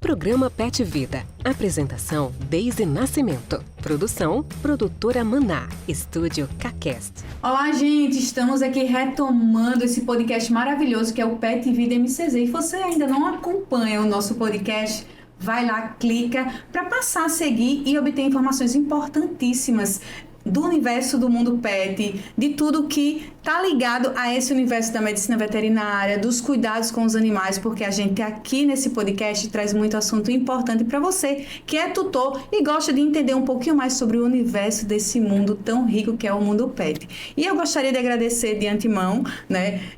Programa Pet Vida. Apresentação Deise Nascimento. Produção Produtora Maná. Estúdio Cacast. Olá, gente. Estamos aqui retomando esse podcast maravilhoso que é o Pet Vida MCZ. E você ainda não acompanha o nosso podcast, vai lá, clica para passar a seguir e obter informações importantíssimas do universo do mundo pet, de tudo que está ligado a esse universo da medicina veterinária, dos cuidados com os animais, porque a gente aqui nesse podcast traz muito assunto importante para você que é tutor e gosta de entender um pouquinho mais sobre o universo desse mundo tão rico que é o mundo pet. E eu gostaria de agradecer de antemão,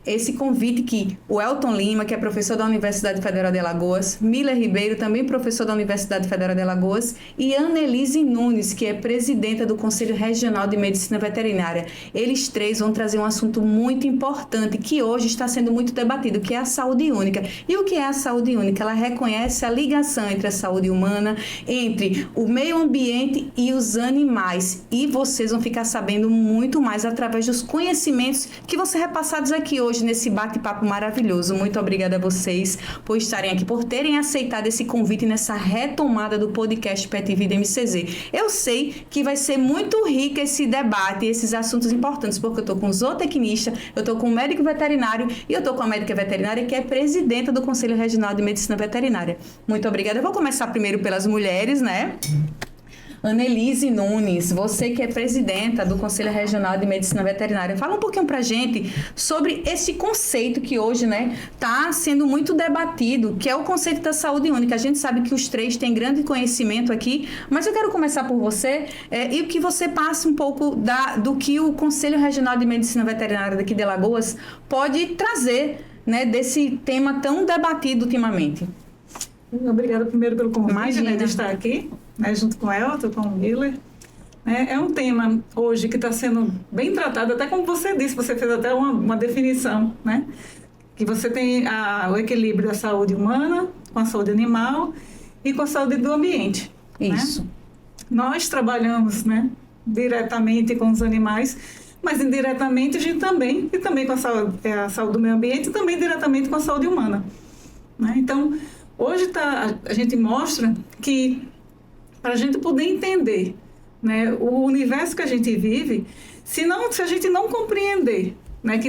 esse convite que o Elton Lima, que é professor da Universidade Federal de Alagoas, Miller Ribeiro, também professor da Universidade Federal de Alagoas, e Annelise Nunes, que é presidenta do Conselho Regional de Medicina Veterinária. Eles três vão trazer um assunto muito importante que hoje está sendo muito debatido, que é a saúde única. E o que é a saúde única? Ela reconhece a ligação entre a saúde humana, entre o meio ambiente e os animais. E vocês vão ficar sabendo muito mais através dos conhecimentos que vão ser repassados aqui hoje nesse bate-papo maravilhoso. Muito obrigada a vocês por estarem aqui, por terem aceitado esse convite nessa retomada do podcast Pet Vida MCZ. Eu sei que vai ser muito rico esse debate, esses assuntos importantes, porque eu estou com o zootecnista, eu estou com o médico veterinário e eu estou com a médica veterinária que é presidenta do Conselho Regional de Medicina Veterinária. Muito obrigada. Eu vou começar primeiro pelas mulheres, Annelise Nunes, você que é presidenta do Conselho Regional de Medicina Veterinária, fala um pouquinho pra gente sobre esse conceito que hoje, tá sendo muito debatido, que é o conceito da saúde única. A gente sabe que os três têm grande conhecimento aqui, mas eu quero começar por você e que você passe um pouco do que o Conselho Regional de Medicina Veterinária daqui de Alagoas pode trazer, desse tema tão debatido ultimamente. Obrigada primeiro pelo convite, de estar aqui, junto com o Elton, com o Miller. É um tema hoje que está sendo bem tratado, até como você disse, você fez até uma definição, que você tem o equilíbrio da saúde humana com a saúde animal e com a saúde do ambiente. Isso. Nós trabalhamos, diretamente com os animais, mas indiretamente a gente também, e também com a saúde do meio ambiente e também diretamente com a saúde humana. Então, hoje a gente mostra que para a gente poder entender o universo que a gente vive, se a gente não compreender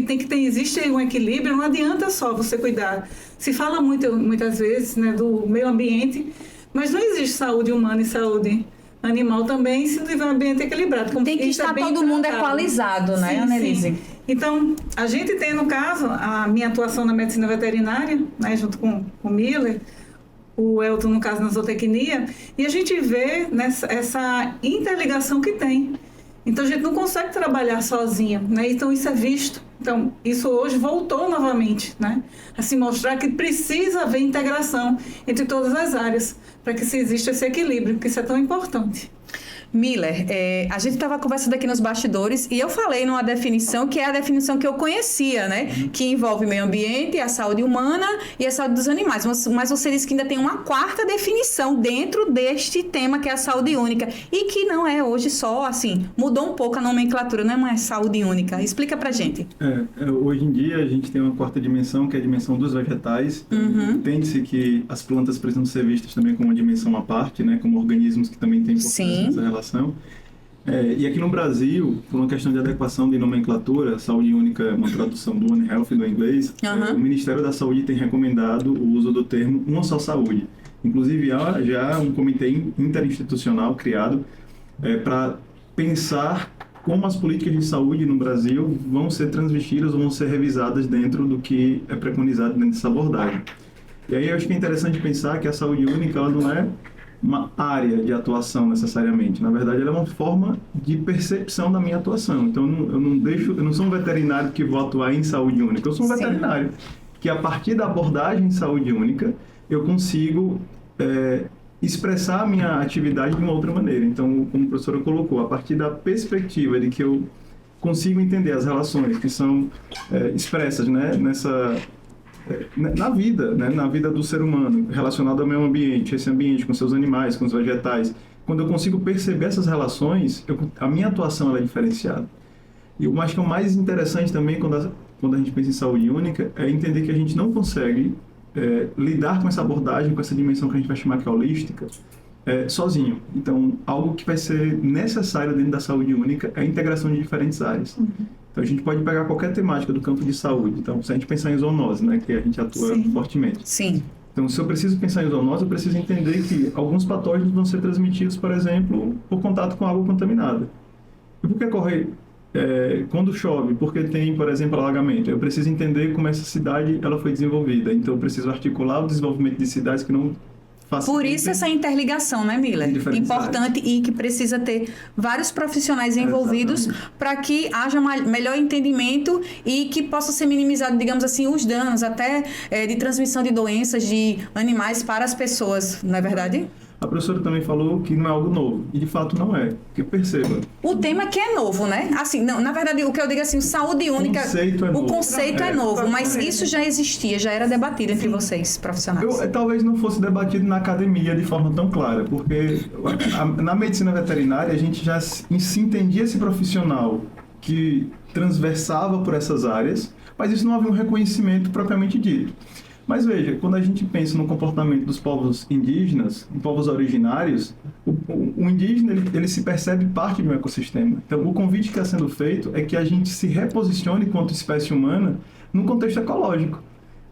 que existe aí um equilíbrio, não adianta só você cuidar. Se fala muitas vezes do meio ambiente, mas não existe saúde humana e saúde animal também se não tiver um ambiente equilibrado. Tem que estar todo mundo equalizado, sim, Annelise? Sim. Então, a gente tem, no caso, a minha atuação na medicina veterinária, junto com o Miller, o Elton, no caso, na zootecnia, e a gente vê essa interligação que tem. Então, a gente não consegue trabalhar sozinho, Então, isso é visto. Então, isso hoje voltou novamente, a se mostrar que precisa haver integração entre todas as áreas para que se exista esse equilíbrio, que isso é tão importante. Miller, a gente estava conversando aqui nos bastidores e eu falei numa definição que é a definição que eu conhecia, que envolve meio ambiente, a saúde humana e a saúde dos animais. Mas você disse que ainda tem uma quarta definição dentro deste tema que é a saúde única e que não é hoje só, mudou um pouco a nomenclatura, não é mais saúde única. Explica pra gente. Hoje em dia a gente tem uma quarta dimensão, que é a dimensão dos vegetais. Entende-se que as plantas precisam ser vistas também como uma dimensão à parte, como organismos que também têm importância nessa relação. E aqui no Brasil, por uma questão de adequação de nomenclatura, saúde única é uma tradução do One Health do inglês, o Ministério da Saúde tem recomendado o uso do termo uma só saúde. Inclusive, há já um comitê interinstitucional criado para pensar como as políticas de saúde no Brasil vão ser transvestidas ou vão ser revisadas dentro do que é preconizado dentro dessa abordagem. E aí eu acho que é interessante pensar que a saúde única ela não é uma área de atuação necessariamente. Na verdade, ela é uma forma de percepção da minha atuação. Então, eu não sou um veterinário que vou atuar em saúde única. Eu sou um veterinário que, a partir da abordagem em saúde única, eu consigo expressar a minha atividade de uma outra maneira. Então, como a professora colocou, a partir da perspectiva de que eu consigo entender as relações que são expressas na vida, na vida do ser humano, relacionado ao meio ambiente, esse ambiente com seus animais, com os vegetais. Quando eu consigo perceber essas relações, a minha atuação ela é diferenciada. E eu acho que o mais interessante também, quando a gente pensa em saúde única, é entender que a gente não consegue lidar com essa abordagem, com essa dimensão que a gente vai chamar que é holística, sozinho. Então, algo que vai ser necessário dentro da saúde única é a integração de diferentes áreas. Então, a gente pode pegar qualquer temática do campo de saúde. Então, se a gente pensar em zoonose, né, que a gente atua fortemente. Sim. Então, se eu preciso pensar em zoonose, eu preciso entender que alguns patógenos vão ser transmitidos, por exemplo, por contato com água contaminada. E por que ocorre quando chove? Porque tem, por exemplo, alagamento. Eu preciso entender como essa cidade ela foi desenvolvida. Então, eu preciso articular o desenvolvimento de cidades que não facilitem. Por isso essa interligação, né, Miller? Importante e que precisa ter vários profissionais envolvidos para que haja melhor entendimento e que possa ser minimizado, digamos assim, os danos até de transmissão de doenças de animais para as pessoas, não é verdade? A professora também falou que não é algo novo. E, de fato, não é. Porque, perceba... O tema que é novo, né? Assim, não, na verdade, o que eu digo assim, saúde única... O conceito é novo, mas isso já existia, já era debatido entre vocês, profissionais. Talvez não fosse debatido na academia de forma tão clara, porque na medicina veterinária a gente já se entendia esse profissional que transversava por essas áreas, mas isso não havia um reconhecimento propriamente dito. Mas veja, quando a gente pensa no comportamento dos povos indígenas, povos originários, o indígena ele se percebe parte de um ecossistema. Então, o convite que está sendo feito é que a gente se reposicione quanto espécie humana num contexto ecológico.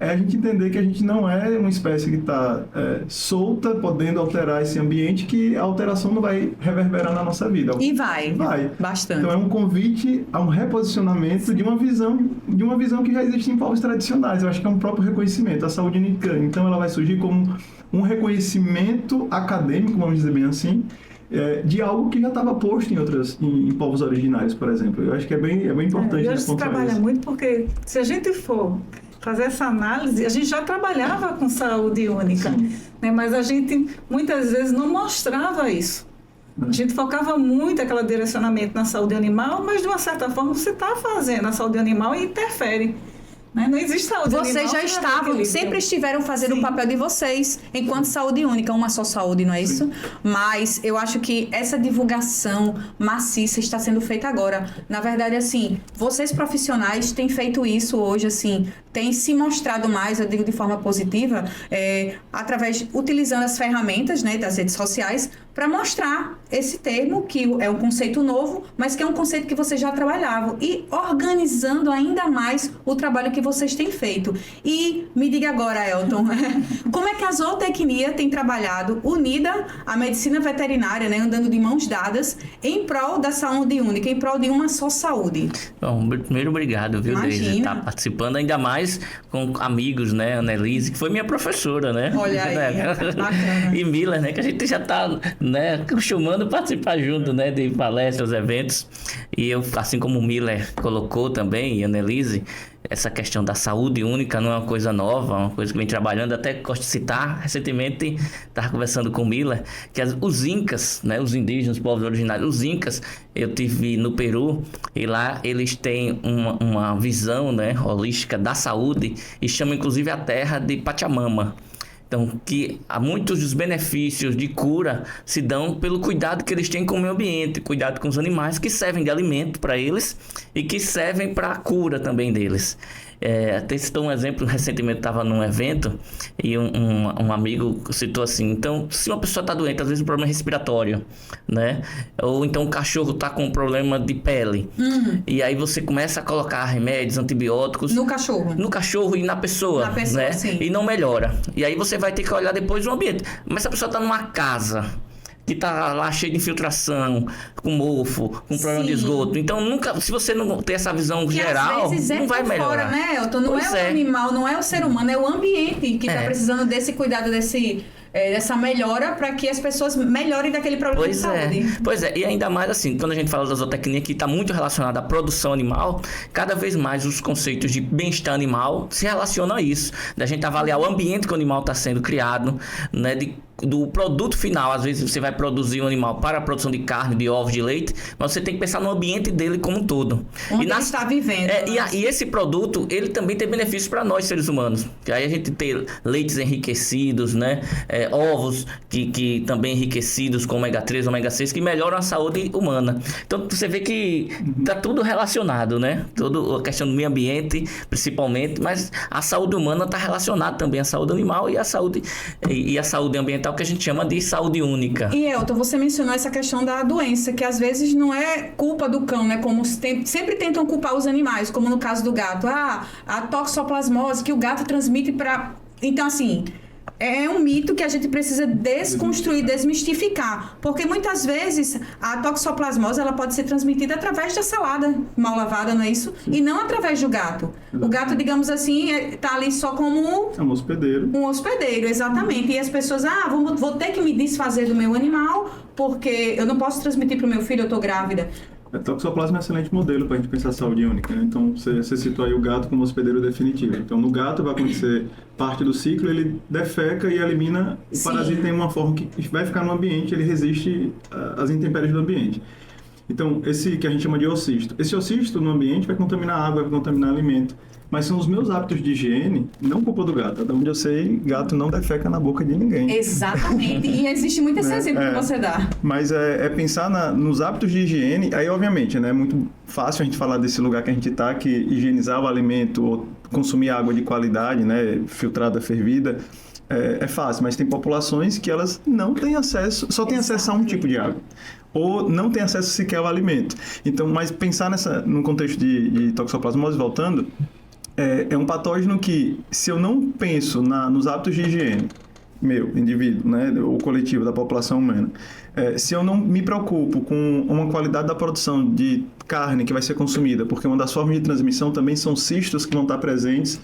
É a gente entender que a gente não é uma espécie que está solta, podendo alterar esse ambiente, que a alteração não vai reverberar na nossa vida. E vai. Bastante. Então é um convite a um reposicionamento de uma visão que já existe em povos tradicionais. Eu acho que é um próprio reconhecimento. A saúde única, então, ela vai surgir como um reconhecimento acadêmico, vamos dizer bem assim, de algo que já estava posto em povos originários, por exemplo. Eu acho que é bem importante. E hoje se trabalha muito porque, se a gente for fazer essa análise, a gente já trabalhava com saúde única, né? Mas a gente muitas vezes não mostrava isso. A gente focava muito aquele direcionamento na saúde animal, mas de uma certa forma você está fazendo a saúde animal e interfere. Né? Não existe saúde animal. Vocês já estavam, sempre estiveram fazendo o papel de vocês, enquanto saúde única, uma só saúde, não é isso? Mas eu acho que essa divulgação maciça está sendo feita agora. Na verdade, assim, vocês profissionais têm feito isso hoje, assim, têm se mostrado mais, eu digo de forma positiva, utilizando as ferramentas, né, das redes sociais, para mostrar esse termo, que é um conceito novo, mas que é um conceito que vocês já trabalhavam, e organizando ainda mais o trabalho que vocês têm feito. E me diga agora, Elton, como é que a zootecnia tem trabalhado unida à medicina veterinária, né, andando de mãos dadas, em prol da saúde única, em prol de uma só saúde? Bom, primeiro, obrigado, viu, Deise, estar participando, ainda mais com amigos, né, Annelise, que foi minha professora, né? Olha aí, bacana. E Miller, né, que a gente já está, né, acostumando a participar junto, né, de palestras, eventos. E eu, assim como o Miller colocou também, e a Annelise, essa questão da saúde única não é uma coisa nova, uma coisa que vem trabalhando, até gosto de citar, recentemente estava conversando com o Miller, que os incas, né, os indígenas, os povos originários, os incas, eu tive no Peru, e lá eles têm uma visão, né, holística da saúde, e chamam inclusive a terra de Pachamama. Então, que há muitos dos benefícios de cura se dão pelo cuidado que eles têm com o meio ambiente, cuidado com os animais que servem de alimento para eles e que servem para a cura também deles. Até citou um exemplo, recentemente estava num evento e um amigo citou assim, então, se uma pessoa está doente, às vezes um problema respiratório, né? Ou então o cachorro está com um problema de pele, e aí você começa a colocar remédios, antibióticos... No cachorro e na pessoa, né? Sim. E não melhora. E aí você vai ter que olhar depois o ambiente. Mas se a pessoa está numa casa que tá lá cheio de infiltração, com mofo, com problema de esgoto. Então, nunca, se você não ter essa visão que geral, às vezes não vai melhorar. Fora, né, Elton? Não é o animal, não é o ser humano, é o ambiente que está precisando desse cuidado, dessa melhora para que as pessoas melhorem daquele problema de saúde. Pois é, e ainda mais assim, quando a gente fala da zootecnia, que está muito relacionada à produção animal, cada vez mais os conceitos de bem-estar animal se relacionam a isso. Da gente avaliar o ambiente que o animal está sendo criado, né, do produto final. Às vezes você vai produzir um animal para a produção de carne, de ovos, de leite, mas você tem que pensar no ambiente dele como um todo. Onde ele está vivendo. E esse produto, ele também tem benefícios para nós, seres humanos. Que aí a gente tem leites enriquecidos, né? ovos que também enriquecidos com ômega 3, ômega 6, que melhoram a saúde humana. Então você vê que está tudo relacionado, né? Toda a questão do meio ambiente, principalmente, mas a saúde humana está relacionada também à saúde animal e à saúde ambiental, que a gente chama de saúde única. E Elton, você mencionou essa questão da doença, que às vezes não é culpa do cão, né? Como sempre tentam culpar os animais, como no caso do gato. A toxoplasmose que o gato transmite para... Então, assim, é um mito que a gente precisa desconstruir, desmistificar. Porque muitas vezes a toxoplasmose ela pode ser transmitida através da salada mal lavada, não é isso? E não através do gato. O gato, digamos assim, está ali só como... É um hospedeiro. Um hospedeiro, exatamente. E as pessoas, vou ter que me desfazer do meu animal porque eu não posso transmitir para o meu filho, eu estou grávida. A toxoplasma é um excelente modelo para a gente pensar saúde única, né? Então, você citou aí o gato como hospedeiro definitivo. Então, no gato vai acontecer parte do ciclo, ele defeca e elimina o parasita em uma forma que vai ficar no ambiente, ele resiste às intempéries do ambiente. Então, esse que a gente chama de oocisto. Esse oocisto no ambiente vai contaminar água, vai contaminar alimento. Mas são os meus hábitos de higiene, não culpa do gato. Até onde eu sei, gato não defeca na boca de ninguém. Exatamente. E existe muito esse exemplo que você dá. Mas é pensar nos hábitos de higiene. Aí, obviamente, né, é muito fácil a gente falar desse lugar que a gente está, que higienizar o alimento ou consumir água de qualidade, né, filtrada, fervida, é fácil. Mas tem populações que elas não têm acesso, só têm acesso a um tipo de água. Ou não têm acesso sequer ao alimento. Então, mas pensar no contexto de toxoplasmose, voltando... É um patógeno que, se eu não penso nos hábitos de higiene, meu, indivíduo, né, ou coletivo da população humana, se eu não me preocupo com uma qualidade da produção de carne que vai ser consumida, porque uma das formas de transmissão também são cistos que vão estar presentes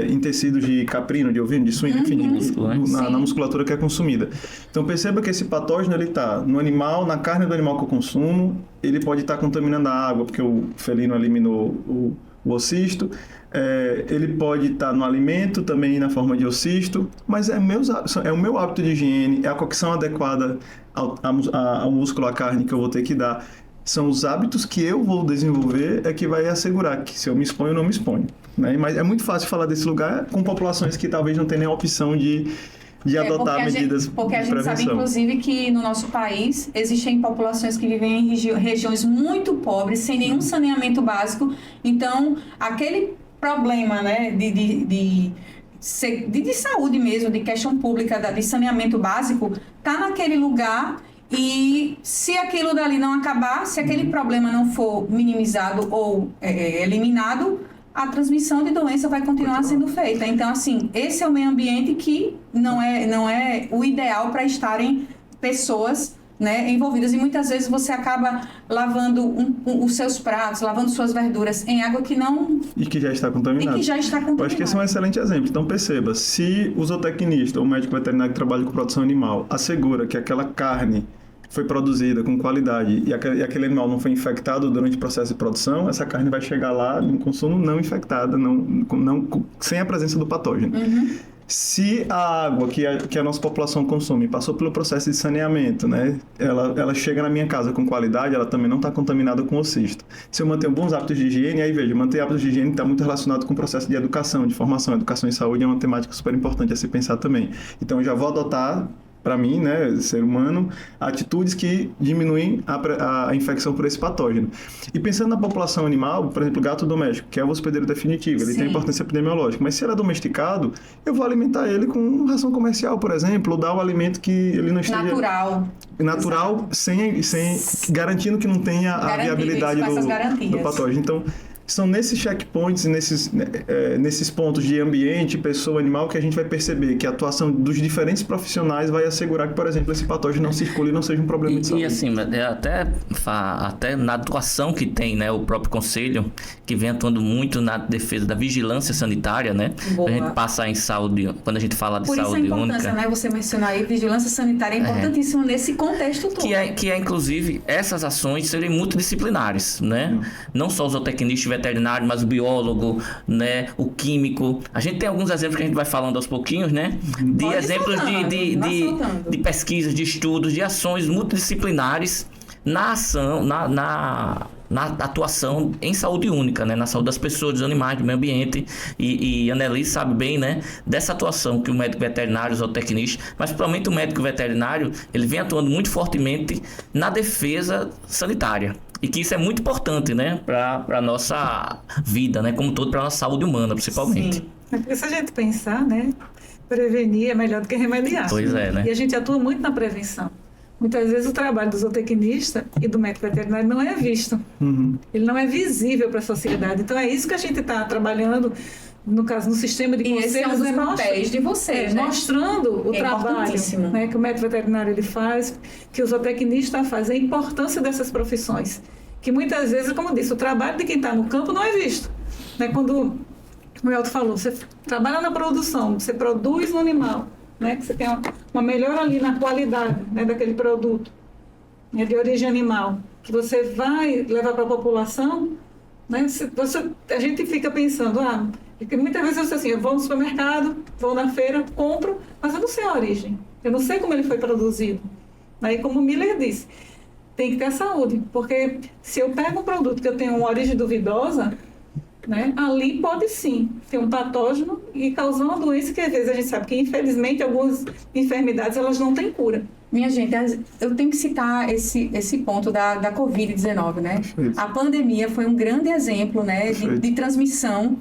em tecidos de caprino, de ovino, de suíno, enfim, na musculatura que é consumida. Então, perceba que esse patógeno ele está no animal, na carne do animal que eu consumo, ele pode estar contaminando a água, porque o felino eliminou o oocisto. Ele pode estar no alimento também na forma de oocisto, mas é o meu hábito de higiene, é a cocção adequada ao músculo, à carne que eu vou ter que dar. São os hábitos que eu vou desenvolver que vai assegurar que se eu me exponho, eu não me exponho, né? Mas é muito fácil falar desse lugar com populações que talvez não tenham nem a opção de adotar medidas de prevenção. Porque a gente sabe, inclusive, que no nosso país existem populações que vivem em regiões muito pobres, sem nenhum saneamento básico. Então, aquele problema, né, de saúde mesmo, de questão pública, de saneamento básico, está naquele lugar e se aquilo dali não acabar, se aquele problema não for minimizado ou eliminado, a transmissão de doença vai continuar sendo feita. Então, assim, esse é o meio ambiente que não é o ideal para estarem pessoas, né, envolvidas. E muitas vezes você acaba lavando os seus pratos, lavando suas verduras em água que não... E que já está contaminada. Eu acho que esse é um excelente exemplo. Então, perceba, se o zootecnista ou o médico veterinário que trabalha com produção animal assegura que aquela carne foi produzida com qualidade e aquele animal não foi infectado durante o processo de produção, essa carne vai chegar lá no consumo não infectada, sem a presença do patógeno. Se a água que a nossa população consome passou pelo processo de saneamento, né, ela chega na minha casa com qualidade, ela também não está contaminada com oocisto. Se eu mantenho bons hábitos de higiene, aí veja, manter hábitos de higiene está muito relacionado com o processo de educação, de formação. Educação e saúde é uma temática super importante a se pensar também. Então, eu já vou adotar, para mim, né, ser humano, atitudes que diminuem a infecção por esse patógeno. E pensando na população animal, por exemplo, o gato doméstico, que é o hospedeiro definitivo, ele tem importância epidemiológica, mas se ele é domesticado, eu vou alimentar ele com ração comercial, por exemplo, ou dar o alimento que ele não esteja... Natural, sem garantindo que não tenha a viabilidade do patógeno. Então, são nesses checkpoints, nesses pontos de ambiente, pessoa, animal, que a gente vai perceber que a atuação dos diferentes profissionais vai assegurar que, por exemplo, esse patógeno não circule e não seja um problema de saúde. E assim, até na atuação que tem, né, o próprio conselho, que vem atuando muito na defesa da vigilância sanitária, né? A gente passa em saúde, quando a gente fala de saúde única. Por isso a importância, né, você mencionar aí, vigilância sanitária é importantíssimo nesse contexto todo. Que é, inclusive, essas ações serem multidisciplinares, né? Não só os zootecnistas veterinário, mas o biólogo, né, o químico. A gente tem alguns exemplos que a gente vai falando aos pouquinhos, né? De exemplos de pesquisas, de estudos, de ações multidisciplinares na ação, na atuação em saúde única, né? Na saúde das pessoas, dos animais, do meio ambiente. E a Annelise sabe bem, né? Dessa atuação que o médico veterinário, o zootecnista, mas principalmente o médico veterinário, ele vem atuando muito fortemente na defesa sanitária. E que isso é muito importante, né? Para a nossa vida, né? Como todo, para a nossa saúde humana, principalmente. Sim. Porque se a gente pensar, né? Prevenir é melhor do que remediar. Pois é, né? E a gente atua muito na prevenção. Muitas vezes o trabalho do zootecnista e do médico veterinário não é visto. Ele não é visível para a sociedade. Então é isso que a gente está trabalhando, no caso, no sistema de conselhos. E esse é um dos papéis de vocês, né? Mostrando o trabalho, né, que o médico veterinário ele faz, que o zootecnista faz, a importância dessas profissões. Que muitas vezes, como eu disse, o trabalho de quem está no campo não é visto. Né? Quando o Elton falou, você trabalha na produção, você produz no animal, né? Que você tem uma melhora ali na qualidade, né, daquele produto, né, de origem animal, que você vai levar para a população, né? A gente fica pensando, porque muitas vezes eu sei assim, eu vou no supermercado, vou na feira, compro, mas eu não sei a origem, eu não sei como ele foi produzido. Aí, como o Miller disse, tem que ter saúde, porque se eu pego um produto que eu tenho uma origem duvidosa, né, ali pode sim ter um patógeno e causar uma doença que às vezes a gente sabe que infelizmente algumas enfermidades elas não têm cura. Minha gente, eu tenho que citar esse ponto da Covid-19, né? Perfeito. A pandemia foi um grande exemplo, né, de transmissão,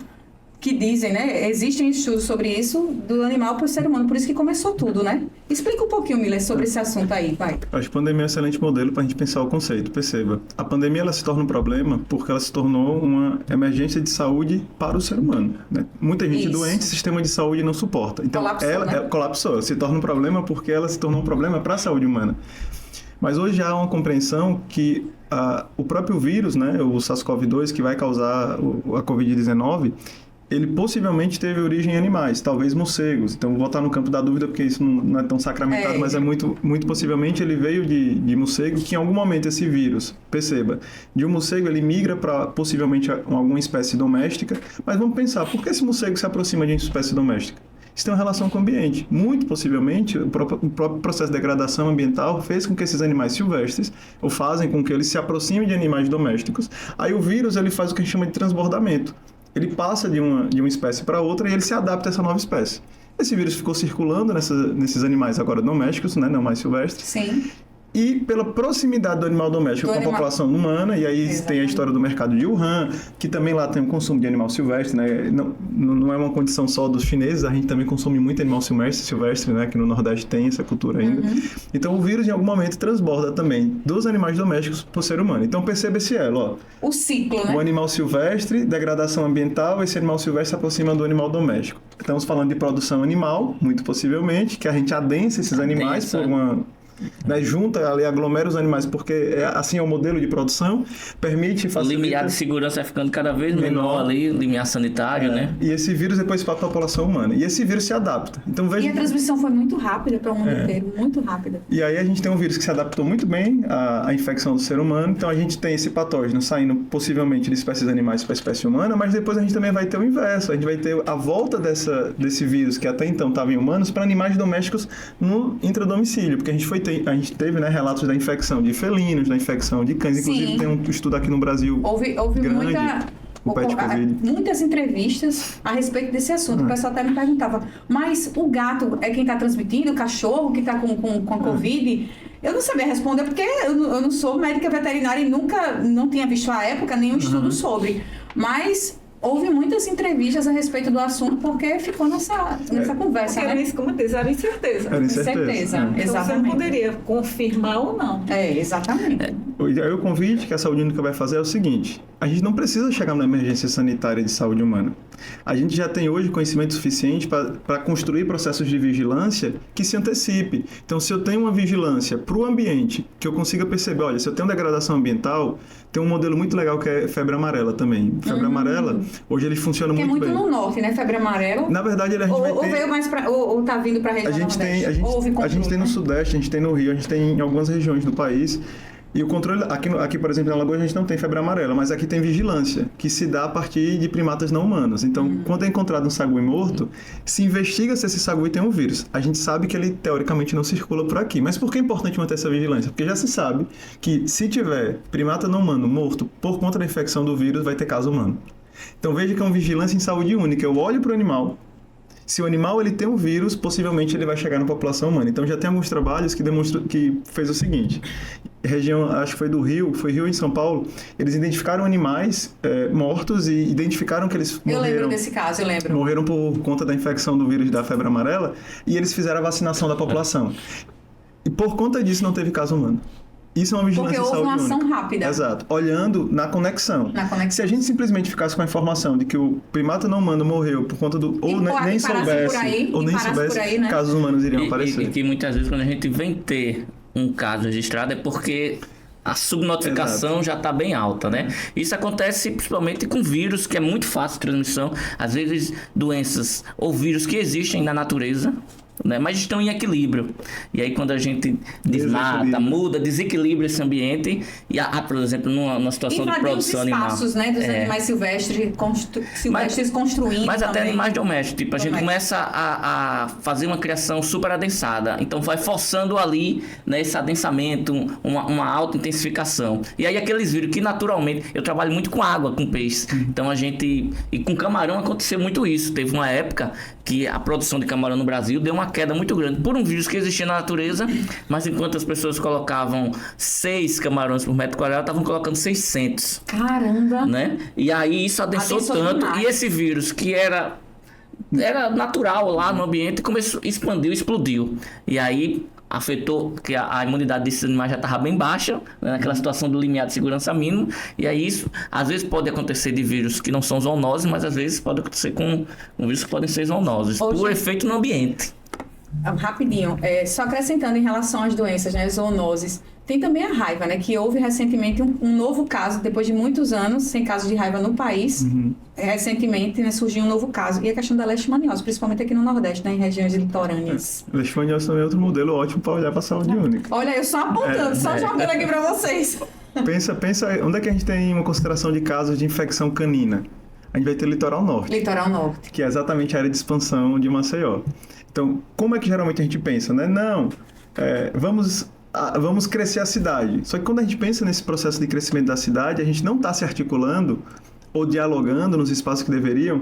que dizem, né? Existem estudos sobre isso, do animal para o ser humano, por isso que começou tudo, né? Explica um pouquinho, Miller, sobre esse assunto aí, vai. Acho que a pandemia é um excelente modelo para a gente pensar o conceito. Perceba, a pandemia ela se torna um problema porque ela se tornou uma emergência de saúde para o ser humano, né? Muita gente doente, o sistema de saúde não suporta. Então, colapsou, ela se torna um problema porque ela se tornou um problema para a saúde humana. Mas hoje há uma compreensão que o próprio vírus, né, o SARS-CoV-2, que vai causar a Covid-19, ele possivelmente teve origem em animais, talvez morcegos. Então, vou botar no campo da dúvida, porque isso não é tão sacramentado, mas é muito possivelmente ele veio de morcego, que em algum momento esse vírus, perceba, de um morcego ele migra para possivelmente alguma espécie doméstica, mas vamos pensar, por que esse morcego se aproxima de uma espécie doméstica? Isso tem uma relação com o ambiente. Muito possivelmente, o próprio processo de degradação ambiental fez com que esses animais silvestres, ou fazem com que eles se aproximem de animais domésticos. Aí o vírus ele faz o que a gente chama de transbordamento. Ele passa de uma espécie para outra e ele se adapta a essa nova espécie. Esse vírus ficou circulando nesses animais agora domésticos, né, não mais silvestres. Sim. E pela proximidade do animal doméstico com a população humana, e aí tem a história do mercado de Wuhan, que também lá tem um consumo de animal silvestre, né? Não é uma condição só dos chineses, a gente também consome muito animal silvestre, né? Aqui no Nordeste tem essa cultura ainda. Então o vírus em algum momento transborda também dos animais domésticos para o ser humano. Então perceba esse elo, ó. O ciclo, né? O animal silvestre, degradação ambiental, esse animal silvestre se aproxima do animal doméstico. Estamos falando de produção animal, muito possivelmente, que a gente adensa esses animais por uma... Né, junta ali, aglomera os animais, porque assim é o modelo de produção, permite facilitar... O limiar de segurança vai ficando cada vez menor ali, o limiar sanitário, né? E esse vírus depois para a população humana. E esse vírus se adapta. Então, veja... E a transmissão foi muito rápida para o mundo inteiro, muito rápida. E aí a gente tem um vírus que se adaptou muito bem à infecção do ser humano, então a gente tem esse patógeno saindo possivelmente de espécies animais para a espécie humana, mas depois a gente também vai ter o inverso, a gente vai ter a volta desse vírus que até então estava em humanos para animais domésticos no intradomicílio, porque a gente teve, né, relatos da infecção de felinos, da infecção de cães. Inclusive, tem um estudo aqui no Brasil. Houve grande, muitas entrevistas a respeito desse assunto. O pessoal até me perguntava, mas o gato é quem está transmitindo, o cachorro que está com a Covid? Eu não sabia responder, porque eu não sou médica veterinária e não tinha visto à época nenhum estudo sobre. Mas... houve muitas entrevistas a respeito do assunto, porque ficou nessa conversa, porque né? Como diz, era incerteza. Era incerteza. Então, Exatamente. você não poderia confirmar ou não. Exatamente. Aí o convite que a Saúde Única vai fazer é o seguinte: a gente não precisa chegar numa emergência sanitária de saúde humana. A gente já tem hoje conhecimento suficiente para construir processos de vigilância que se antecipe. Então, se eu tenho uma vigilância para o ambiente, que eu consiga perceber, olha, se eu tenho degradação ambiental, tem um modelo muito legal que é febre amarela também. Febre amarela, hoje ele funciona muito bem. Que é muito no norte, né? Febre amarela. Na verdade, a gente vai ter... veio mais para... Ou tá vindo para a região a gente tem no Sudeste, a gente tem no Rio, a gente tem em algumas regiões do país. E o controle, aqui, por exemplo, na Lagoa a gente não tem febre amarela, mas aqui tem vigilância, que se dá a partir de primatas não humanos. Então, quando é encontrado um sagui morto, se investiga se esse sagui tem um vírus. A gente sabe que ele, teoricamente, não circula por aqui. Mas por que é importante manter essa vigilância? Porque já se sabe que se tiver primata não humano morto por conta da infecção do vírus, vai ter caso humano. Então, veja que é uma vigilância em saúde única. Eu olho para o animal. Se o animal ele tem um vírus, possivelmente ele vai chegar na população humana. Então já tem alguns trabalhos que demonstram que fez o seguinte: região, acho que foi do Rio, foi Rio em São Paulo, eles identificaram animais mortos e identificaram que eles morreram. Eu lembro desse caso, eu lembro. Morreram por conta da infecção do vírus da febre amarela e eles fizeram a vacinação da população. E por conta disso não teve caso humano. Isso é uma vigilância Porque houve uma ação única. rápida. Exato. Olhando na conexão. Se a gente simplesmente ficasse com a informação de que o primata não humano morreu por conta do... Ou nem soubesse, né? casos humanos iriam aparecer. E que muitas vezes quando a gente vem ter um caso registrado é porque a subnotificação já está bem alta, né? Isso acontece principalmente com vírus, que é muito fácil de transmissão. Às vezes doenças ou vírus que existem na natureza, né, mas estão em equilíbrio. E aí quando a gente desmata, muda, desequilibra esse ambiente e por exemplo, numa situação de produção animal. Espaços, né, dos animais silvestres construindo. Mas até animais domésticos. Tipo, a gente começa a fazer uma criação super adensada. Então vai forçando ali, né, esse adensamento, uma alta intensificação. E aí aqueles vírus que naturalmente... Eu trabalho muito com água, com peixe. Então a gente... E com camarão aconteceu muito isso. Teve uma época que a produção de camarão no Brasil deu uma queda muito grande por um vírus que existia na natureza, mas enquanto as pessoas colocavam 6 camarões por metro quadrado, estavam colocando 600. Caramba! Né? E aí isso adensou tanto, demais. e esse vírus que era natural lá no ambiente, começou, expandiu, explodiu. E aí afetou, que a imunidade desses animais já estava bem baixa, né, naquela situação do limiar de segurança mínimo, e aí isso, às vezes pode acontecer de vírus que não são zoonoses, mas às vezes pode acontecer com vírus que podem ser zoonoses, por efeito no ambiente. Rapidinho, só acrescentando em relação às doenças, né, zoonoses, tem também a raiva, né, que houve recentemente um novo caso, depois de muitos anos sem caso de raiva no país, recentemente, né, surgiu um novo caso, e a questão da leishmaniose, principalmente aqui no Nordeste, né, em regiões litorâneas. Leishmaniose também é outro modelo ótimo para olhar para a saúde única. Olha, eu só apontando, só jogando aqui para vocês. Pensa, onde é que a gente tem uma consideração de casos de infecção canina? A gente vai ter Litoral Norte. Litoral Norte. Que é exatamente a área de expansão de Maceió. Então, como é que geralmente a gente pensa, né? Não, vamos crescer a cidade. Só que quando a gente pensa nesse processo de crescimento da cidade, a gente não está se articulando ou dialogando nos espaços que deveriam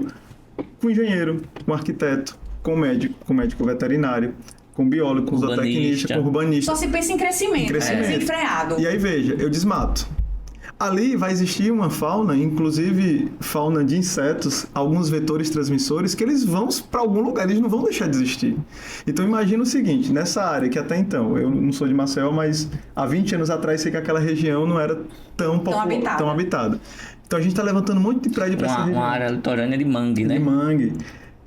com o engenheiro, com o arquiteto, com o médico veterinário, com o biólogo, com o zootecnista, com o urbanista. Só se pensa em crescimento. Desenfreado. E aí, veja, eu desmato. Ali vai existir uma fauna, inclusive fauna de insetos, alguns vetores transmissores, que eles vão para algum lugar, eles não vão deixar de existir. Então imagina o seguinte, nessa área que até então, eu não sou de Maceió, mas há 20 anos atrás sei que aquela região não era tão habitada. Então a gente está levantando um monte de prédio para essa região. Uma área litorânea de mangue, né? De mangue.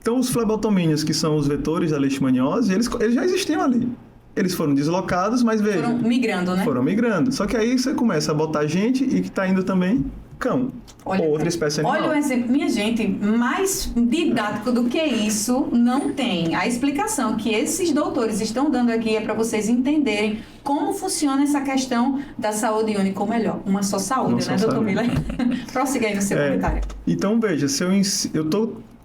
Então os flebotomínios, que são os vetores da leishmaniose, eles já existiam ali. Eles foram deslocados, mas veja... Foram migrando, né? Foram migrando. Só que aí você começa a botar gente e que está indo também cão. Ou outra espécie animal. Olha o exemplo. Minha gente, mais didático do que isso não tem. A explicação que esses doutores estão dando aqui é para vocês entenderem como funciona essa questão da saúde única, ou melhor, uma só saúde, né, doutor Miller? Prossiga aí no seu comentário. Então, veja, se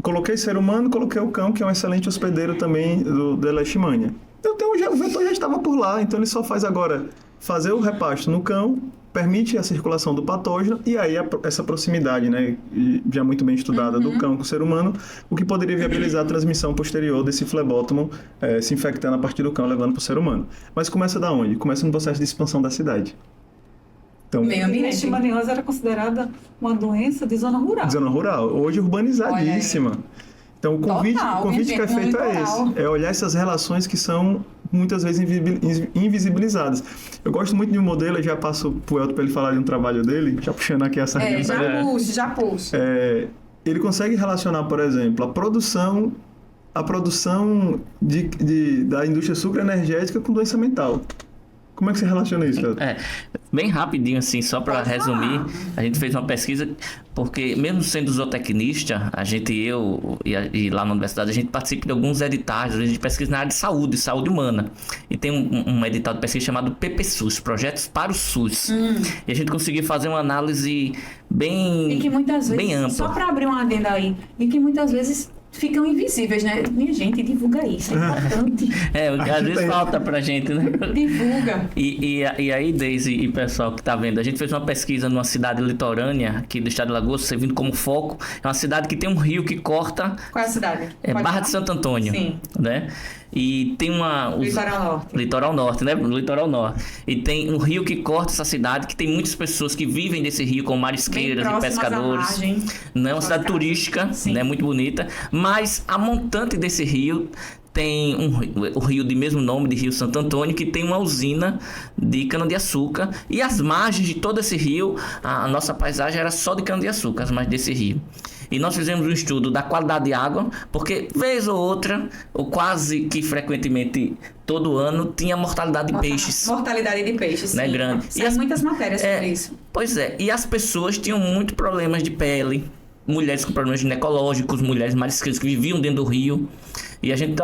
coloquei ser humano, coloquei o cão, que é um excelente hospedeiro também da leishmania. O vetor já estava por lá, então ele só faz agora fazer o repasto no cão, permite a circulação do patógeno e aí essa proximidade, né, já muito bem estudada do cão com o ser humano, o que poderia viabilizar a transmissão posterior desse flebótomo se infectando a partir do cão, levando para o ser humano. Mas começa da onde? Começa no processo de expansão da cidade. Então, a leishmaniose era considerada uma doença de zona rural. De zona rural, hoje urbanizadíssima. Então, o convite que é feito é esse. É olhar essas relações que são, muitas vezes, invisibilizadas. Eu gosto muito de um modelo, eu já passo pro Elton para ele falar de um trabalho dele, já puxando aqui essa... Já puxo. Ele consegue relacionar, por exemplo, a produção da indústria sucroenergética com doença mental. Como é que você relaciona isso, Elton? bem rapidinho assim, só para resumir, a gente fez uma pesquisa, porque mesmo sendo zootecnista, e lá na universidade, a gente participa de alguns editais, a gente pesquisa na área de saúde humana. E tem um edital de pesquisa chamado PPSUS, Projetos para o SUS. E a gente conseguiu fazer uma análise bem, e que muitas vezes, bem ampla. Só para abrir uma adenda aí, e que muitas vezes ficam invisíveis, né? Minha gente, divulga isso, é importante. Às vezes falta pra gente, né? Divulga. E aí, Deise e pessoal que tá vendo, a gente fez uma pesquisa numa cidade litorânea aqui do estado de Alagoas, servindo como foco. É uma cidade que tem um rio que corta... Qual é a cidade? Barra de Santo Antônio. Sim. Né? E tem Litoral Norte. Litoral Norte, né? Litoral Norte. E tem um rio que corta essa cidade, que tem muitas pessoas que vivem desse rio, como marisqueiras e pescadores. Não é uma cidade turística, né? Muito bonita. Mas a montante desse rio tem o rio de mesmo nome, de Rio Santo Antônio, que tem uma usina de cana-de-açúcar. E as margens de todo esse rio, a nossa paisagem era só de cana-de-açúcar, as margens desse rio. E nós fizemos um estudo da qualidade de água, porque vez ou outra, ou quase que frequentemente todo ano, tinha mortalidade de peixes. Mortalidade de peixes, né, sim. grande. Tem muitas matérias sobre isso. Pois é, e as pessoas tinham muitos problemas de pele, mulheres com problemas ginecológicos, mulheres marisqueiras que viviam dentro do rio. E a gente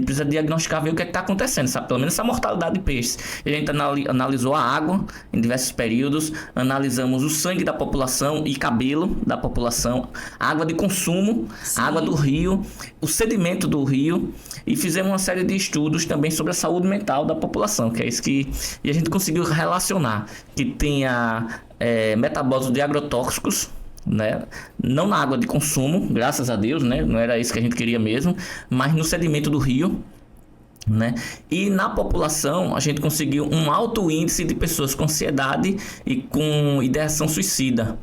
precisa diagnosticar, ver o que está acontecendo, sabe? Pelo menos essa mortalidade de peixes. E a gente analisou a água em diversos períodos, analisamos o sangue da população e cabelo da população, a água de consumo, a água do rio, o sedimento do rio, e fizemos uma série de estudos também sobre a saúde mental da população, que é isso que... E a gente conseguiu relacionar que tenha metabólitos de agrotóxicos, né? Não na água de consumo, graças a Deus, né? Não era isso que a gente queria mesmo, mas no sedimento do rio, né? E na população a gente conseguiu um alto índice de pessoas com ansiedade e com ideação suicida.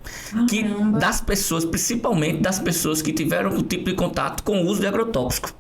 Que das pessoas, principalmente das pessoas que tiveram o tipo de contato com o uso de agrotóxico.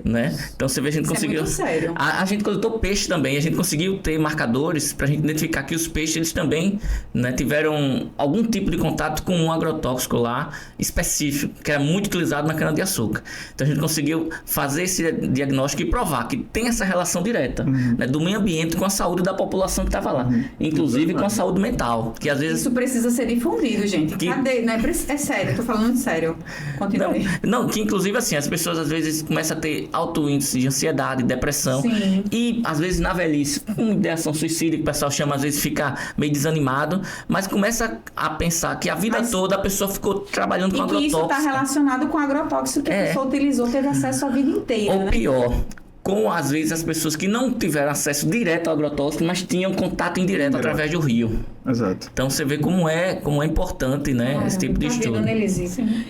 Né? Então você vê, a gente conseguiu. É muito sério. A gente coletou peixe também, a gente conseguiu ter marcadores para a gente identificar que os peixes eles também, né, tiveram algum tipo de contato com um agrotóxico lá específico, que era muito utilizado na cana-de-açúcar. Então a gente conseguiu fazer esse diagnóstico e provar que tem essa relação direta, né, do meio ambiente com a saúde da população que estava lá, inclusive com a saúde mental, que às vezes... Isso precisa ser difundido, gente. Cadê? Não é sério, tô falando sério. Continue. Não, que inclusive assim, as pessoas às vezes começam a ter alto índice de ansiedade, depressão. Sim. E às vezes na velhice, com ideação suicida, que o pessoal chama, às vezes fica meio desanimado, mas começa a pensar que a vida toda a pessoa ficou trabalhando com agrotóxico. E que isso está relacionado com agrotóxico que a pessoa utilizou, teve acesso a vida inteira. Ou pior, com às vezes as pessoas que não tiveram acesso direto ao agrotóxico, mas tinham contato indireto através do rio. Exato. Então você vê como é importante, né, esse tipo de estudo.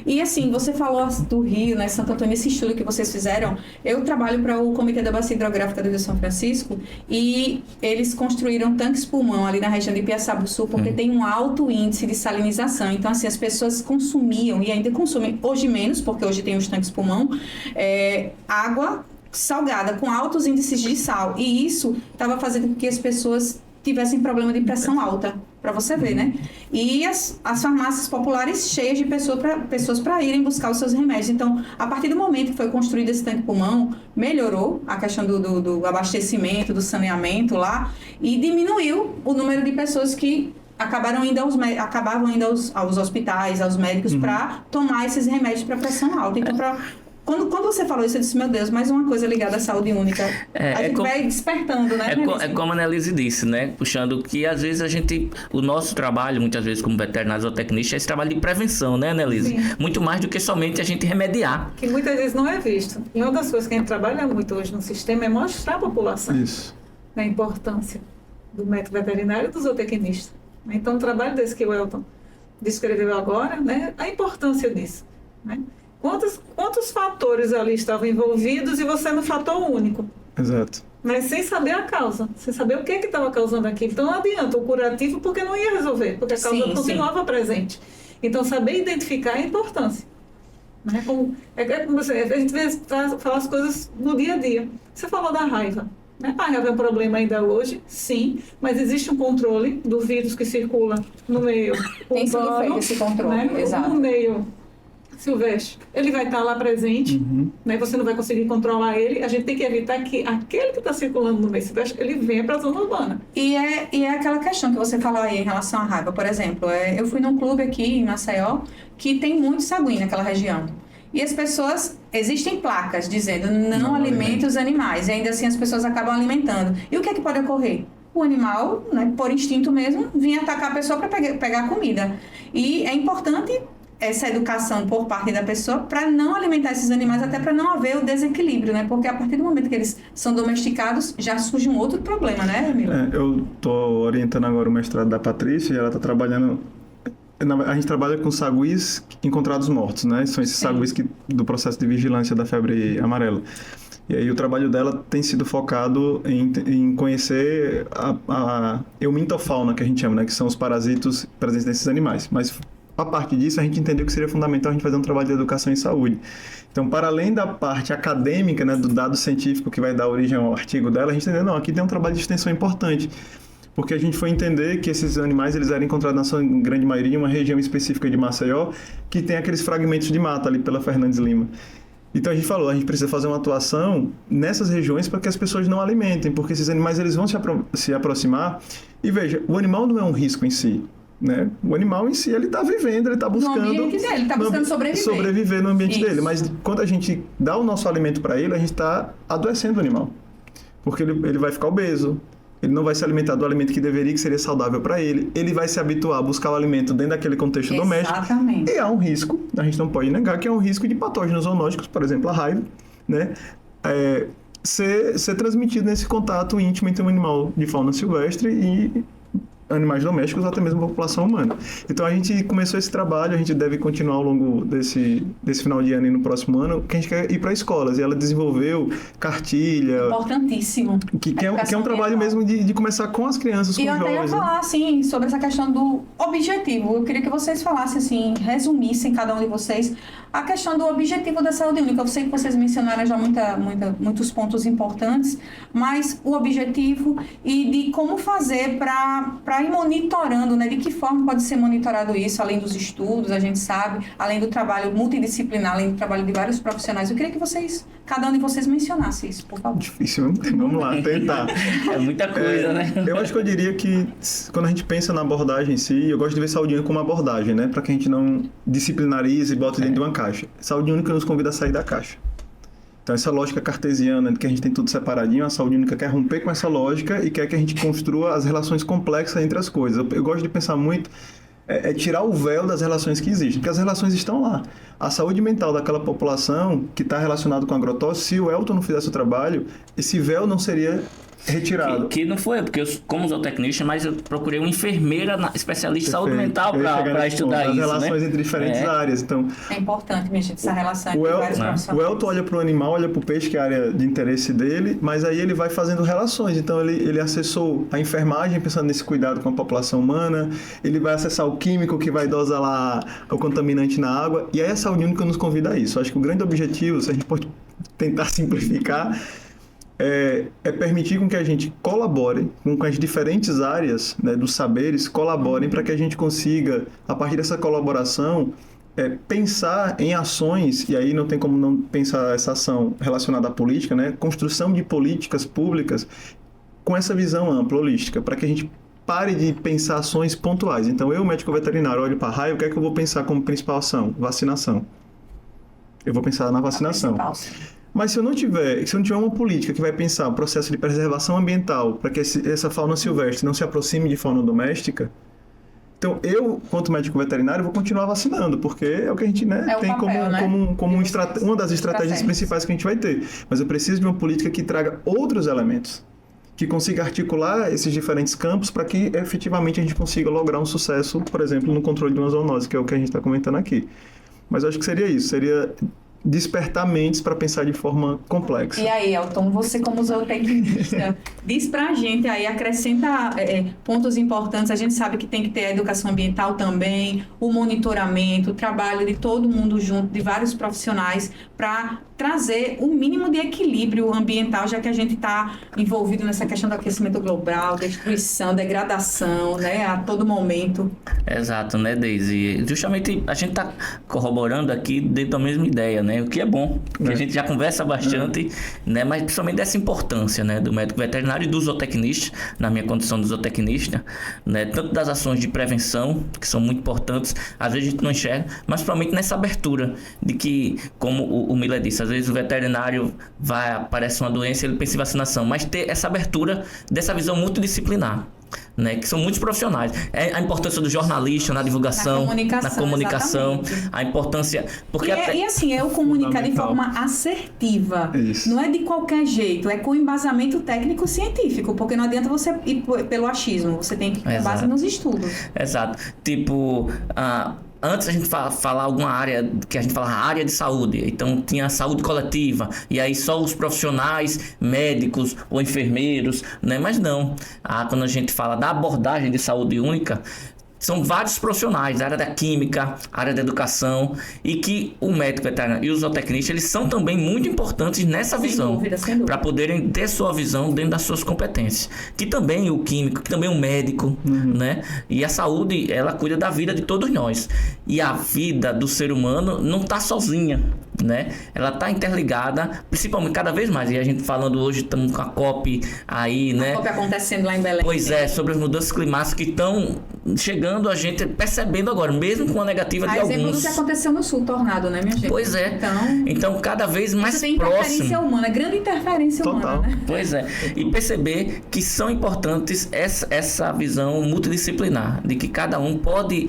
E assim, você falou do Rio, né, Santo Antônio, esse estudo que vocês fizeram. Eu trabalho para o Comitê da Bacia Hidrográfica do Rio São Francisco e eles construíram tanques pulmão ali na região de Piaçabuçu porque tem um alto índice de salinização. Então assim, as pessoas consumiam e ainda consumem, hoje menos, porque hoje tem os tanques pulmão, água salgada com altos índices de sal. E isso estava fazendo com que as pessoas tivessem problema de pressão alta, para você ver, né? E as farmácias populares cheias de pessoas para irem buscar os seus remédios. Então, a partir do momento que foi construído esse tanque pulmão, melhorou a questão do abastecimento, do saneamento lá, e diminuiu o número de pessoas que acabavam indo aos hospitais, aos médicos, para tomar esses remédios para pressão alta. Então, Quando você falou isso, eu disse, meu Deus, mais uma coisa ligada à saúde única. A gente vai despertando, né? É como a Annelise disse, né? Puxando que às vezes o nosso trabalho, muitas vezes como veterinário ou tecnista, é esse trabalho de prevenção, né, Annelise? Sim. Muito mais do que somente a gente remediar. Que muitas vezes não é visto. E uma das coisas que a gente trabalha muito hoje no sistema é mostrar à população a importância do médico veterinário e do zootecnista. Então, o trabalho desse que o Elton descreveu agora, né? A importância disso, né? Quantos fatores ali estavam envolvidos e você no fator único? Exato. Mas sem saber a causa, sem saber o que estava causando aquilo. Então não adianta o curativo porque não ia resolver, porque a causa continuava presente. Então saber identificar a importância. Né? A gente vê falar as coisas no dia a dia. Você falou da raiva. Né? A raiva é um problema ainda hoje, sim, mas existe um controle do vírus que circula no meio urbano. Tem sido feito esse controle, né? exato. No meio silvestre, ele vai estar lá presente, né? Você não vai conseguir controlar ele. A gente tem que evitar que aquele que está circulando no meio silvestre, ele venha para a zona urbana. E é aquela questão que você falou aí em relação à raiva, por exemplo. Eu fui num clube aqui em Maceió que tem muito sagui naquela região. E as pessoas, existem placas dizendo não alimente os animais, e ainda assim as pessoas acabam alimentando. E o que é que pode ocorrer? O animal, né, por instinto mesmo, vinha atacar a pessoa para pegar comida. E é importante essa educação por parte da pessoa para não alimentar esses animais, até para não haver o desequilíbrio, né? Porque a partir do momento que eles são domesticados, já surge um outro problema, né, Emílio? Eu estou orientando agora o mestrado da Patrícia e ela está trabalhando... A gente trabalha com saguis encontrados mortos, né? São esses saguis do processo de vigilância da febre amarela. E aí o trabalho dela tem sido focado em conhecer a eumintofauna, que a gente chama, né? Que são os parasitos presentes nesses animais. Mas a partir disso, a gente entendeu que seria fundamental a gente fazer um trabalho de educação em saúde. Então, para além da parte acadêmica, né, do dado científico que vai dar origem ao artigo dela, a gente entendeu, não, aqui tem um trabalho de extensão importante. Porque a gente foi entender que esses animais eles eram encontrados na sua grande maioria em uma região específica de Maceió, que tem aqueles fragmentos de mata ali pela Fernandes Lima. Então a gente falou, a gente precisa fazer uma atuação nessas regiões para que as pessoas não alimentem, porque esses animais eles vão se aproximar. E veja, o animal não é um risco em si, né? O animal em si ele está vivendo, ele está buscando... No ambiente dele, ele está buscando sobreviver no ambiente dele. Mas quando a gente dá o nosso alimento para ele, a gente está adoecendo o animal. Porque ele vai ficar obeso. Ele não vai se alimentar do alimento que deveria, que seria saudável para ele. Ele vai se habituar a buscar o alimento dentro daquele contexto doméstico. Exatamente. E há um risco, a gente não pode negar, que é um risco de patógenos zoonóticos, por exemplo, a raiva, né? Ser transmitido nesse contato íntimo entre um animal de fauna silvestre e animais domésticos, ou até mesmo a população humana. Então a gente começou esse trabalho, a gente deve continuar ao longo desse final de ano e no próximo ano, que a gente quer ir para escolas. E ela desenvolveu cartilha... Importantíssimo. Que é um trabalho mesmo de começar com as crianças, com os jovens. E eu até ia falar, assim, sobre essa questão do objetivo. Eu queria que vocês falassem, assim, resumissem, cada um de vocês, a questão do objetivo da saúde única. Eu sei que vocês mencionaram já muitos pontos importantes, mas o objetivo e de como fazer para ir monitorando, né? De que forma pode ser monitorado isso, além dos estudos, a gente sabe, além do trabalho multidisciplinar, além do trabalho de vários profissionais. Eu queria que cada um de vocês mencionasse isso, por favor. Difícil, vamos lá, tentar. É muita coisa, né? Eu acho que eu diria que quando a gente pensa na abordagem em si, eu gosto de ver saúde única como abordagem, né? Para que a gente não disciplinarize e bote dentro de uma caixa. Saúde única nos convida a sair da caixa. Então, essa lógica cartesiana de que a gente tem tudo separadinho, a saúde única quer romper com essa lógica e quer que a gente construa as relações complexas entre as coisas. Eu gosto de pensar muito, tirar o véu das relações que existem, porque as relações estão lá. A saúde mental daquela população que está relacionada com a agrotóxico, se o Elton não fizesse o trabalho, esse véu não seria retirado. Que não foi, porque eu, como zootecnista, mas eu procurei uma enfermeira especialista em saúde mental para estudar isso, as relações entre diferentes áreas. Então, é importante, minha gente, essa relação entre vários profissionais. O Elton olha para o animal, olha para o peixe, que é a área de interesse dele, mas aí ele vai fazendo relações. Então, ele acessou a enfermagem, pensando nesse cuidado com a população humana, ele vai acessar o químico, que vai dosar lá o contaminante na água, e aí a saúde única nos convida a isso. Acho que o grande objetivo, se a gente pode tentar simplificar, é permitir com que a gente colabore, com que as diferentes áreas, né, dos saberes colaborem para que a gente consiga, a partir dessa colaboração, pensar em ações, e aí não tem como não pensar essa ação relacionada à política, né, construção de políticas públicas com essa visão ampla, holística, para que a gente pare de pensar ações pontuais. Então, eu, médico veterinário, olho para a raiva, o que é que eu vou pensar como principal ação? Vacinação. Eu vou pensar na vacinação. Mas se eu não tiver uma política que vai pensar o processo de preservação ambiental para que essa fauna silvestre não se aproxime de fauna doméstica, então eu, quanto médico veterinário, vou continuar vacinando, porque é o que a gente tem como uma das estratégias principais que a gente vai ter. Mas eu preciso de uma política que traga outros elementos, que consiga articular esses diferentes campos para que efetivamente a gente consiga lograr um sucesso, por exemplo, no controle de uma zoonose, que é o que a gente está comentando aqui. Mas eu acho que seria isso, seria despertar mentes para pensar de forma complexa. E aí, Elton, você como zootecnista, Diz pra gente aí, acrescenta pontos importantes. A gente sabe que tem que ter a educação ambiental também, o monitoramento, o trabalho de todo mundo junto, de vários profissionais, para trazer o mínimo de equilíbrio ambiental, já que a gente está envolvido nessa questão do aquecimento global, destruição, degradação, né, a todo momento. Exato, né, Deise? Justamente a gente está corroborando aqui dentro da mesma ideia, né? O que é bom, que a gente já conversa bastante, né? Mas principalmente dessa importância, né, do médico veterinário e do zootecnista, na minha condição de zootecnista, né? Tanto das ações de prevenção, que são muito importantes, às vezes a gente não enxerga, mas principalmente nessa abertura de que, como o Miller disse, às vezes o veterinário aparece uma doença, ele pensa em vacinação, mas ter essa abertura dessa visão multidisciplinar, né, que são muitos profissionais. A importância do jornalista na divulgação, na comunicação, a importância... Porque e assim, é o comunicar de forma assertiva. Isso. Não é de qualquer jeito, é com embasamento técnico-científico, porque não adianta você ir pelo achismo, você tem que ir com base nos estudos. Exato. Tipo... Antes a gente falar alguma área, que a gente falava área de saúde, então tinha a saúde coletiva, e aí só os profissionais, médicos ou enfermeiros, né? Mas não, quando a gente fala da abordagem de saúde única, são vários profissionais, a área da química, a área da educação, e que o médico veterinário e o zootecnista, eles são também muito importantes nessa visão, para poderem ter sua visão dentro das suas competências. Que também o químico, que também o médico, né? E a saúde, ela cuida da vida de todos nós. E a vida do ser humano não está sozinha, né? Ela está interligada, principalmente cada vez mais. E a gente falando hoje, estamos com a COP aí, né? A COP acontecendo lá em Belém. Pois é, sobre as mudanças climáticas que estão chegando, a gente percebendo agora, mesmo com a negativa de alguns. Exemplo do que aconteceu no Sul, tornado, né, minha gente? Pois é. Então cada vez mais tem próximo. Interferência humana, grande interferência humana, né? Pois é. E perceber que são importantes essa visão multidisciplinar, de que cada um pode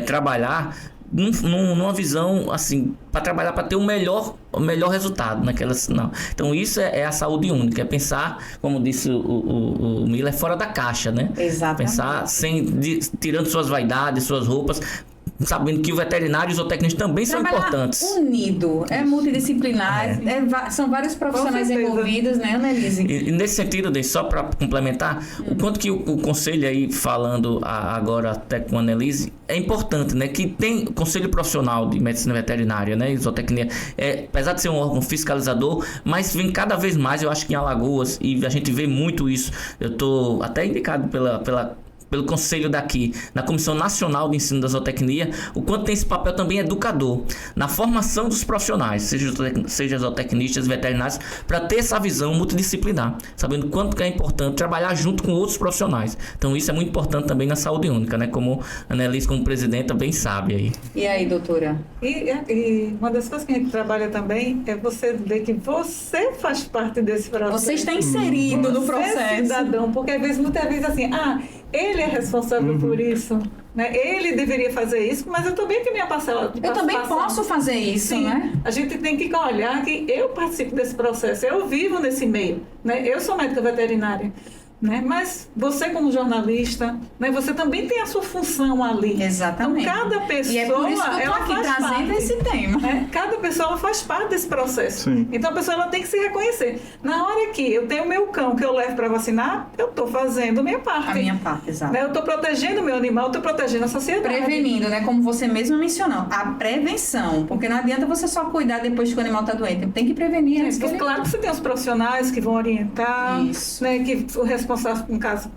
trabalhar numa visão assim, para trabalhar para ter o melhor resultado naquela sinal. Então isso é a saúde única, é pensar, como disse o Miller, fora da caixa, né? Exatamente. Pensar tirando suas vaidades, suas roupas, sabendo que o veterinário e o zootecnista também são importantes. Unido, é multidisciplinar, são vários profissionais envolvidos, né, Annelise? E nesse sentido, só para complementar, o quanto que o conselho aí, falando agora até com a Annelise, é importante, né, que tem o Conselho Profissional de Medicina Veterinária, né, e Zootecnia, apesar de ser um órgão fiscalizador, mas vem cada vez mais, eu acho que em Alagoas, e a gente vê muito isso, eu estou até indicado pelo conselho daqui, na Comissão Nacional de Ensino da Zootecnia, o quanto tem esse papel também educador, na formação dos profissionais, seja zootecnistas, veterinários, para ter essa visão multidisciplinar, sabendo quanto que é importante trabalhar junto com outros profissionais. Então isso é muito importante também na saúde única, né? Como a Annelise, como presidenta, bem sabe aí. E aí, doutora? E uma das coisas que a gente trabalha também é você ver que você faz parte desse processo. Você está inserido no processo. Você é cidadão, porque muitas vezes assim, ele é responsável por isso, né? Ele deveria fazer isso, mas eu também tenho minha parcela de participação. Eu também posso fazer isso, sim, né? A gente tem que olhar que eu participo desse processo, eu vivo nesse meio, né? Eu sou médica veterinária, né? Mas você como jornalista, né? Você também tem a sua função ali. Exatamente. Então cada pessoa, e é por isso que eu estou aqui trazendo esse tema. Né? Cada pessoa faz parte desse processo. Sim. Então a pessoa ela tem que se reconhecer. Na hora que eu tenho meu cão que eu levo para vacinar, eu estou fazendo a minha parte. A minha parte, exato. Né? Eu estou protegendo o meu animal, eu estou protegendo a sociedade. Prevenindo, né? Como você mesmo mencionou, a prevenção. Porque não adianta você só cuidar depois que o animal está doente. Tem que prevenir. Isso, claro que você tem os profissionais que vão orientar, né? Que o responsável, no caso,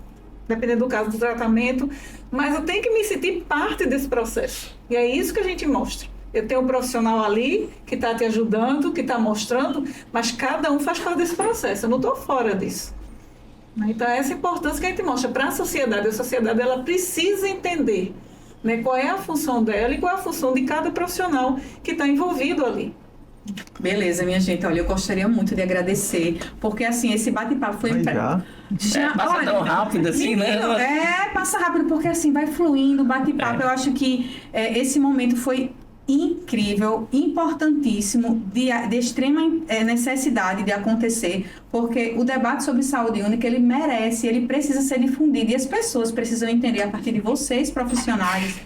dependendo do caso do tratamento, mas eu tenho que me sentir parte desse processo. E é isso que a gente mostra. Eu tenho um profissional ali que está te ajudando, que está mostrando, mas cada um faz parte desse processo. Eu não estou fora disso. Então, essa importância que a gente mostra para a sociedade. A sociedade ela precisa entender, né, qual é a função dela e qual é a função de cada profissional que está envolvido ali. Beleza, minha gente. Olha, eu gostaria muito de agradecer, porque assim, esse bate-papo foi... Passa tão rápido assim, menino, né? Passa rápido, porque assim, vai fluindo o bate-papo. Eu acho que esse momento foi incrível, importantíssimo, de extrema necessidade de acontecer, porque o debate sobre saúde única, ele merece, ele precisa ser difundido, e as pessoas precisam entender, a partir de vocês, profissionais,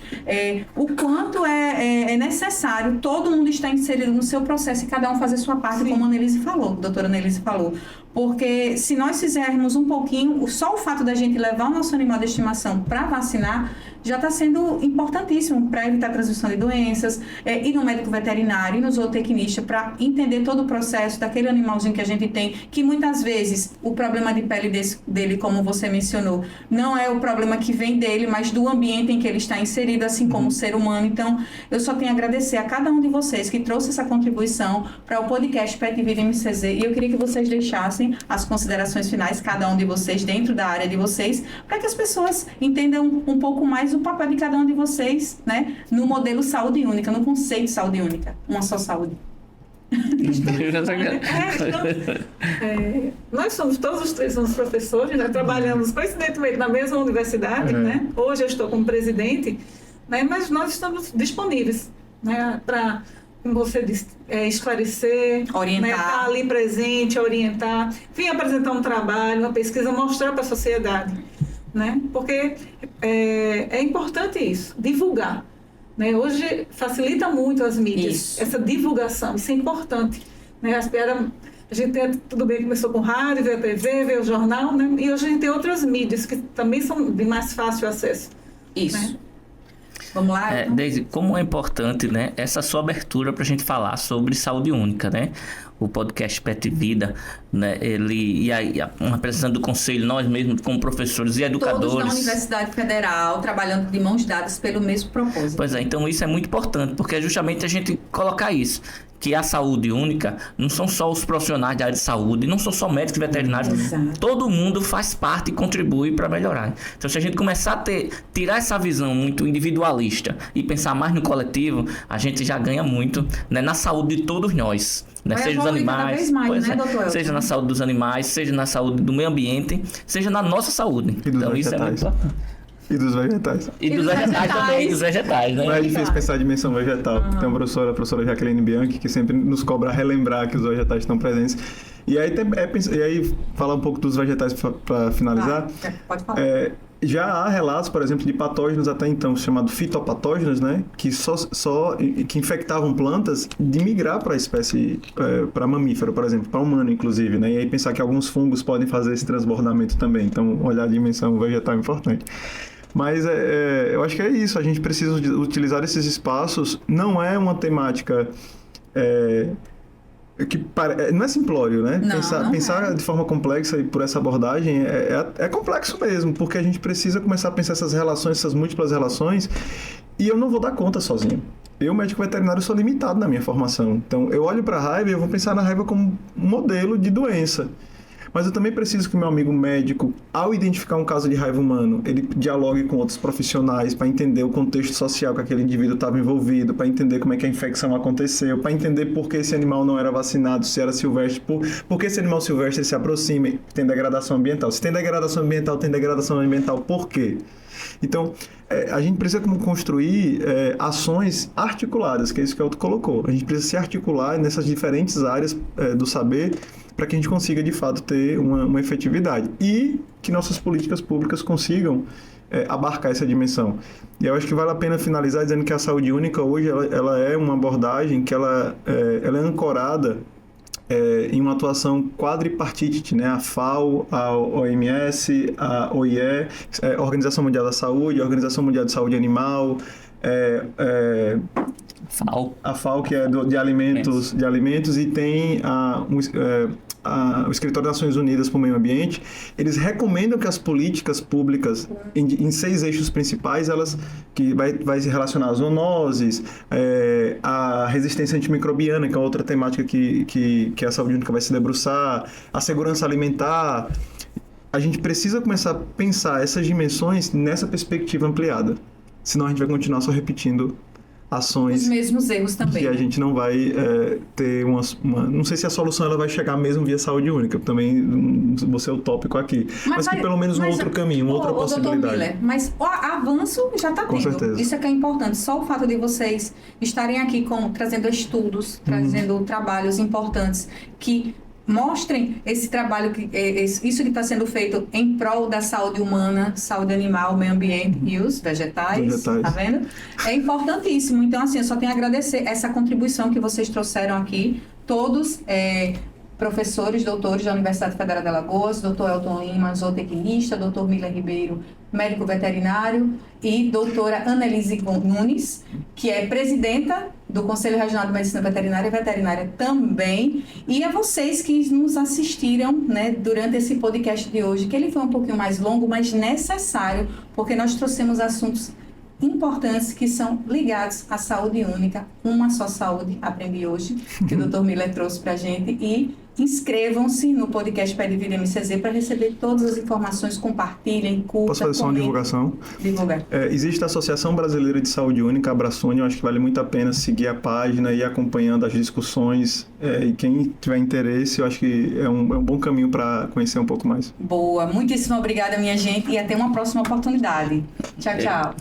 o quanto é necessário todo mundo estar inserido no seu processo e cada um fazer sua parte, como a doutora Annelise falou, porque se nós fizermos um pouquinho, só o fato da gente levar o nosso animal de estimação para vacinar já está sendo importantíssimo para evitar a transmissão de doenças, ir no médico veterinário, ir no zootecnista para entender todo o processo daquele animalzinho que a gente tem, que muitas vezes o problema de pele dele, como você mencionou, não é o problema que vem dele, mas do ambiente em que ele está inserido, assim como o ser humano. Então, eu só tenho a agradecer a cada um de vocês que trouxe essa contribuição para o podcast Pet Vida MCZ, e eu queria que vocês deixassem as considerações finais, cada um de vocês, dentro da área de vocês, para que as pessoas entendam um pouco mais o papel de cada um de vocês, né, no modelo saúde única, no conceito de saúde única, uma só saúde. Nós somos, todos os três somos professores, né? Trabalhamos coincidentemente na mesma universidade, né? Hoje eu estou como presidente, né? Mas nós estamos disponíveis, né? Para, como você disse, esclarecer, orientar, né? Estar ali presente, orientar, vir apresentar um trabalho, uma pesquisa, mostrar para a sociedade, né? Porque é importante isso, divulgar. Né? Hoje facilita muito as mídias, essa divulgação, isso é importante. Né? A gente tudo bem, começou com rádio, veio a TV, veio o jornal, né? E hoje a gente tem outras mídias que também são de mais fácil acesso. Isso. Né? Vamos lá? Daisy, como é importante, né, essa sua abertura para a gente falar sobre saúde única, né? O podcast Pet Vida, né, e aí, uma representação do conselho, nós mesmos como professores e educadores. Todos na Universidade Federal, trabalhando de mãos dadas pelo mesmo propósito. Pois é, então isso é muito importante, porque é justamente a gente colocar isso, que a saúde única não são só os profissionais da área de saúde, não são só médicos e veterinários, todo mundo faz parte e contribui para melhorar. Então, se a gente começar a tirar essa visão muito individualista e pensar mais no coletivo, a gente já ganha muito, né, na saúde de todos nós. Né? Seja dos animais, mais, né, seja na saúde dos animais, seja na saúde do meio ambiente, seja na nossa saúde. Então isso é muito importante. E dos vegetais. E dos vegetais também, dos vegetais, né? Não é difícil pensar a dimensão vegetal. Tem uma professora, a professora Jaqueline Bianchi, que sempre nos cobra relembrar que os vegetais estão presentes. E aí, falar um pouco dos vegetais para finalizar. Pode falar. Já há relatos, por exemplo, de patógenos até então chamados fitopatógenos, né, que que infectavam plantas, de migrar para a espécie, para mamífero, por exemplo, para humano, inclusive, né, e aí pensar que alguns fungos podem fazer esse transbordamento também. Então, olhar a dimensão vegetal é importante. Mas eu acho que é isso, a gente precisa utilizar esses espaços, não é uma temática não é simplório, né? Pensar de forma complexa e por essa abordagem é complexo mesmo, porque a gente precisa começar a pensar essas relações, essas múltiplas relações, e eu não vou dar conta sozinho. Eu, médico veterinário, sou limitado na minha formação. Então, eu olho para a raiva e eu vou pensar na raiva como um modelo de doença. Mas eu também preciso que o meu amigo médico, ao identificar um caso de raiva humano, ele dialogue com outros profissionais para entender o contexto social que aquele indivíduo estava envolvido, para entender como é que a infecção aconteceu, para entender por que esse animal não era vacinado, se era silvestre, por que esse animal silvestre se aproxima, tem degradação ambiental. Se tem degradação ambiental, tem degradação ambiental, por quê? Então, a gente precisa construir ações articuladas, que é isso que o Elton colocou. A gente precisa se articular nessas diferentes áreas do saber para que a gente consiga, de fato, ter uma efetividade. E que nossas políticas públicas consigam abarcar essa dimensão. E eu acho que vale a pena finalizar dizendo que a saúde única hoje ela é uma abordagem que ela é ancorada em uma atuação quadripartite, né? A FAO, a OMS, a OIE, a Organização Mundial da Saúde, a Organização Mundial de Saúde Animal, a FAO, que é de alimentos, e tem o Escritório das Nações Unidas para o Meio Ambiente. Eles recomendam que as políticas públicas em 6 eixos principais, que vai se relacionar às zoonoses, a resistência antimicrobiana, que é outra temática que a saúde única vai se debruçar, a segurança alimentar. A gente precisa começar a pensar essas dimensões nessa perspectiva ampliada, senão a gente vai continuar só repetindo ações. Os mesmos erros também. Que a gente não vai ter não sei se a solução ela vai chegar mesmo via saúde única, também vou ser utópico aqui. Mas que pelo menos um outro caminho, uma outra possibilidade. Dr. Miller, mas o avanço já está tendo. Com certeza. Isso é que é importante. Só o fato de vocês estarem aqui trazendo estudos, trazendo trabalhos importantes que mostrem esse trabalho, isso que está sendo feito em prol da saúde humana, saúde animal, meio ambiente e os vegetais, tá vendo? É importantíssimo. Então, assim, eu só tenho a agradecer essa contribuição que vocês trouxeram aqui, todos professores, doutores da Universidade Federal de Alagoas, doutor Elton Lima, zootecnista, doutor Miller Ribeiro, médico veterinário, e doutora Annelise Nunes, que é presidenta do Conselho Regional de Medicina Veterinária e Veterinária também, e a vocês que nos assistiram, né, durante esse podcast de hoje, que ele foi um pouquinho mais longo, mas necessário, porque nós trouxemos assuntos importantes que são ligados à saúde única, uma só saúde, aprendi hoje, que o Dr. Miller trouxe para a gente, e inscrevam-se no podcast Pé de Vida MCZ para receber todas as informações, compartilhem, curtam. Posso fazer só uma divulgação? Divulgar. Existe a Associação Brasileira de Saúde Única, a Abraçone, eu acho que vale muito a pena seguir a página e ir acompanhando as discussões, e quem tiver interesse, eu acho que é um bom caminho para conhecer um pouco mais. Boa, muitíssimo obrigada, minha gente, e até uma próxima oportunidade. Tchau, tchau.